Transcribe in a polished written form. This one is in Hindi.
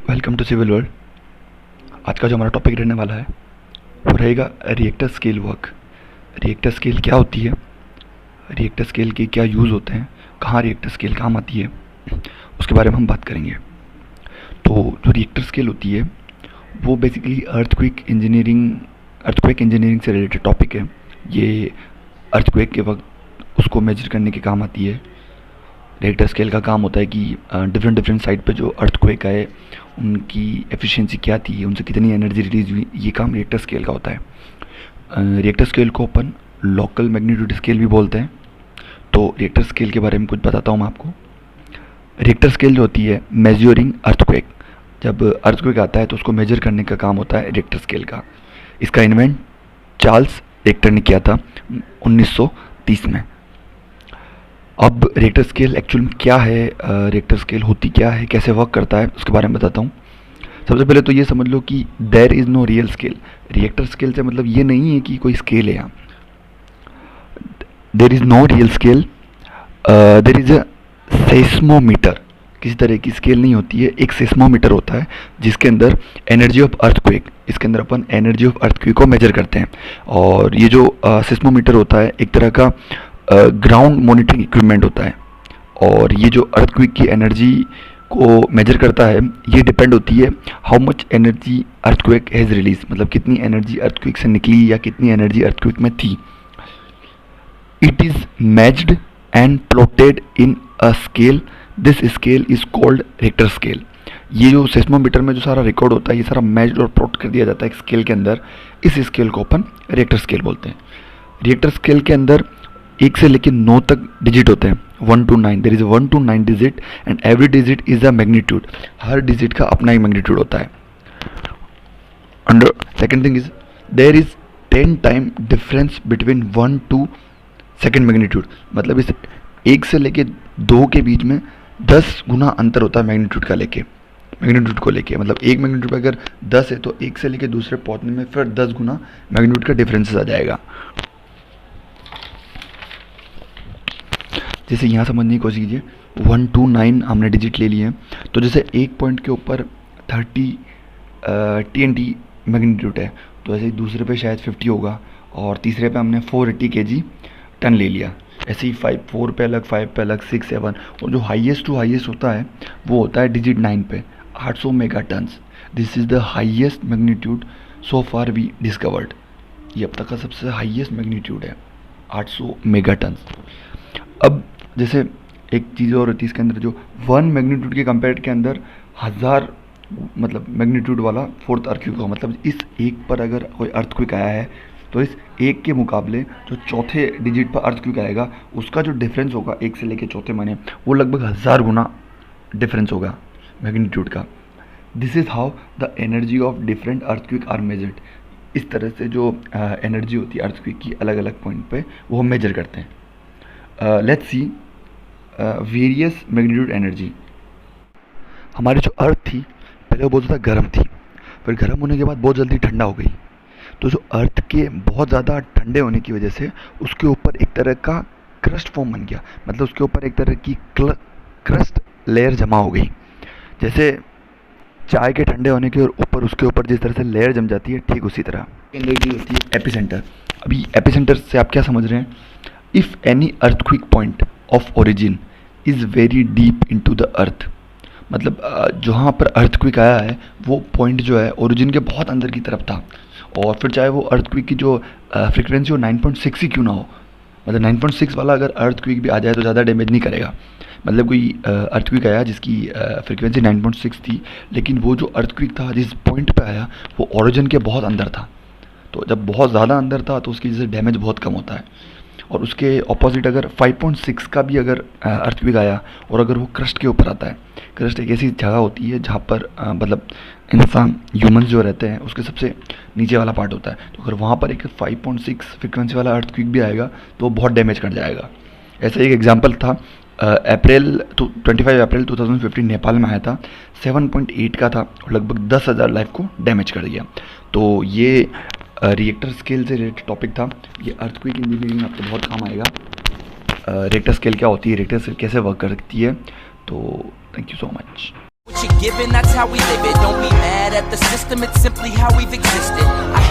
Welcome to civil world. आज का जो हमारा टॉपिक रहने वाला है वो रहेगा Richter scale work. Richter scale क्या होती है, रिएक्टर स्केल के क्या यूज़ होते हैं, कहाँ रिएक्टर स्केल काम आती है, उसके बारे में हम बात करेंगे। तो जो रिएक्टर स्केल होती है वो बेसिकली अर्थक्वेक इंजीनियरिंग से रिलेटेड टॉपिक है। ये अर्थक्वेक के वक्त उसको मेजर करने के काम आती है। रिएक्टर स्केल का काम होता है कि डिफरेंट साइट पे जो अर्थक्वेक आए उनकी एफिशिएंसी क्या थी, उनसे कितनी एनर्जी रिलीज हुई, ये काम रिएक्टर स्केल का होता है। रिएक्टर स्केल को अपन लोकल मैग्नीट्यूड स्केल भी बोलते हैं। तो रिएक्टर स्केल के बारे में कुछ बताता हूँ मैं आपको। रिएक्टर स्केल जो होती है मेजरिंग अर्थक्वेक, जब अर्थक्वेक आता है तो उसको मेजर करने का काम होता है रिएक्टर स्केल का। इसका इन्वेंट चार्ल्स रिएक्टर ने किया था 1930 में। अब रिएक्टर स्केल एक्चुअल में क्या है, रिएक्टर स्केल होती क्या है, कैसे वर्क करता है, उसके बारे में बताता हूँ। सबसे पहले तो ये समझ लो कि there is no real scale. Richter scale से मतलब ये नहीं है कि कोई स्केल है यहाँ। There is no real scale, there is a seismometer. किसी तरह की स्केल नहीं होती है, एक सेस्मोमीटर होता है जिसके अंदर एनर्जी ऑफ अर्थक्वेक, इसके अंदर अपन एनर्जी ऑफ अर्थक्वेक को मेजर करते हैं। और ये जो सेस्मोमीटर होता है एक तरह का ग्राउंड मॉनिटरिंग इक्विपमेंट होता है। और ये जो अर्थक्वेक की एनर्जी को मेजर करता है ये डिपेंड होती है how much energy earthquake has release, मतलब कितनी एनर्जी अर्थक्वेक से निकली या कितनी एनर्जी अर्थक्वेक में थी। It is matched and plotted in a scale, this scale is called Richter scale. ये जो सेस्मोमीटर में जो सारा रिकॉर्ड होता है ये सारा मैच्ड और प्लॉट कर दिया जाता है एक स्केल के अंदर। इस स्केल को अपन रिएक्टर स्केल बोलते हैं। रिएक्टर स्केल के अंदर 1 से लेकर 9 तक डिजिट होते हैं, 1 to 9। There is 1 to 9 digit and every digit is a magnitude. हर डिजिट का अपना एक मैग्नीट्यूड होता है। And the second thing is there is 10 time difference between 1 to second magnitude. मतलब इस 1 से लेके 2 के बीच में 10 गुना अंतर होता है मैग्नीट्यूड को लेके। मतलब एक मैग्नीट्यूड अगर 10 है तो 1 से लेके दूसरे पहुंचने में फिर 10 गुना मैग्नीट्यूड का डिफरेंसेस आ जाएगा। जैसे यहाँ समझने की कोशिश कीजिए, 1 to 9 हमने डिजिट ले लिए हैं। तो जैसे एक पॉइंट के ऊपर 30 TNT मैग्नीट्यूड है तो ऐसे ही दूसरे पे शायद 50 होगा और तीसरे पे हमने 480 kg टन ले लिया। ऐसे ही 4 पे अलग, 5 पे अलग, 6, 7 और जो हाईएस्ट टू हाईएस्ट होता है वो होता है डिजिट 9 पे 800 mega tons. This is the highest magnitude so far we discovered. ये अब तक का सबसे हाईएस्ट मैग्नीट्यूड है 800 मेगा टन्स। अब जैसे एक चीज़ और होती है इसके अंदर, जो 1 मैग्नीट्यूड के कंपेयर के अंदर 1000 मतलब मैग्नीट्यूड वाला फोर्थ अर्थक्वेक हो। मतलब इस एक पर अगर कोई अर्थक्वेक आया है तो इस एक के मुकाबले जो चौथे डिजिट पर अर्थक्वेक आएगा उसका जो डिफरेंस होगा 1 से लेकर चौथे माने वो लगभग 1000 गुना डिफरेंस होगा मैग्नीट्यूड का। This is how the energy of different earthquake are measured. इस तरह से जो एनर्जी होती है अर्थक्वेक की अलग अलग पॉइंट पे वो हम मेजर करते हैं। Let's see various magnitude energy. हमारी जो अर्थ थी पहले वो बहुत ज़्यादा गर्म थी, फिर गर्म होने के बाद बहुत जल्दी ठंडा हो गई। तो जो अर्थ के बहुत ज़्यादा ठंडे होने की वजह से उसके ऊपर एक तरह का क्रस्ट फॉर्म बन गया। मतलब उसके ऊपर एक तरह की क्रस्ट लेयर जमा हो गई। जैसे चाय के ठंडे होने के और ऊपर उसके ऊपर जिस तरह से लेयर जम जाती है, ठीक उसी तरह एनर्जी होती है एपिसेंटर। अभी एपिसेंटर से आप क्या समझ रहे हैं? If any earthquake point of origin is very deep into the earth, मतलब जहाँ पर अर्थक्वेक आया है वो पॉइंट जो है ओरिजिन के बहुत अंदर की तरफ था। और फिर चाहे वो अर्थक्वेक की जो फ्रिक्वेंसी हो 9.6 ही क्यों ना हो, मतलब 9.6 वाला अगर अर्थक्वेक भी आ जाए तो ज़्यादा डैमेज नहीं करेगा। मतलब कोई अर्थक्वेक आया जिसकी फ्रिक्वेंसी 9.6 थी, लेकिन वो जो अर्थक्वेक था जिस पॉइंट पे आया वो ओरिजिन के बहुत अंदर था। तो जब बहुत ज़्यादा अंदर था तो उसकी वजह से डैमेज बहुत कम होता है। और उसके ऑपोजिट अगर 5.6 का भी अगर अर्थक्वेक आया और अगर वो क्रस्ट के ऊपर आता है, क्रस्ट एक ऐसी जगह होती है जहाँ पर मतलब इंसान ह्यूमंस जो रहते हैं उसके सबसे नीचे वाला पार्ट होता है। तो अगर वहाँ पर एक 5.6 फ्रिक्वेंसी वाला अर्थक्वेक भी आएगा तो बहुत डैमेज कर जाएगा। ऐसा एक एग्जांपल था 25 अप्रैल 2015 नेपाल में आया था, 7.8 का था और लगभग 10,000 लाइफ को डैमेज कर दिया। तो ये रिएक्टर स्केल से रिलेटेड टॉपिक था। ये अर्थक्वेक इंजीनियरिंग आपको बहुत काम आएगा। रेक्टर स्केल क्या होती है, रेक्टर स्केल कैसे वर्क करती है। तो thank you so much. What you're given, that's how we live it. Don't be mad at the system, it's simply how we've existed.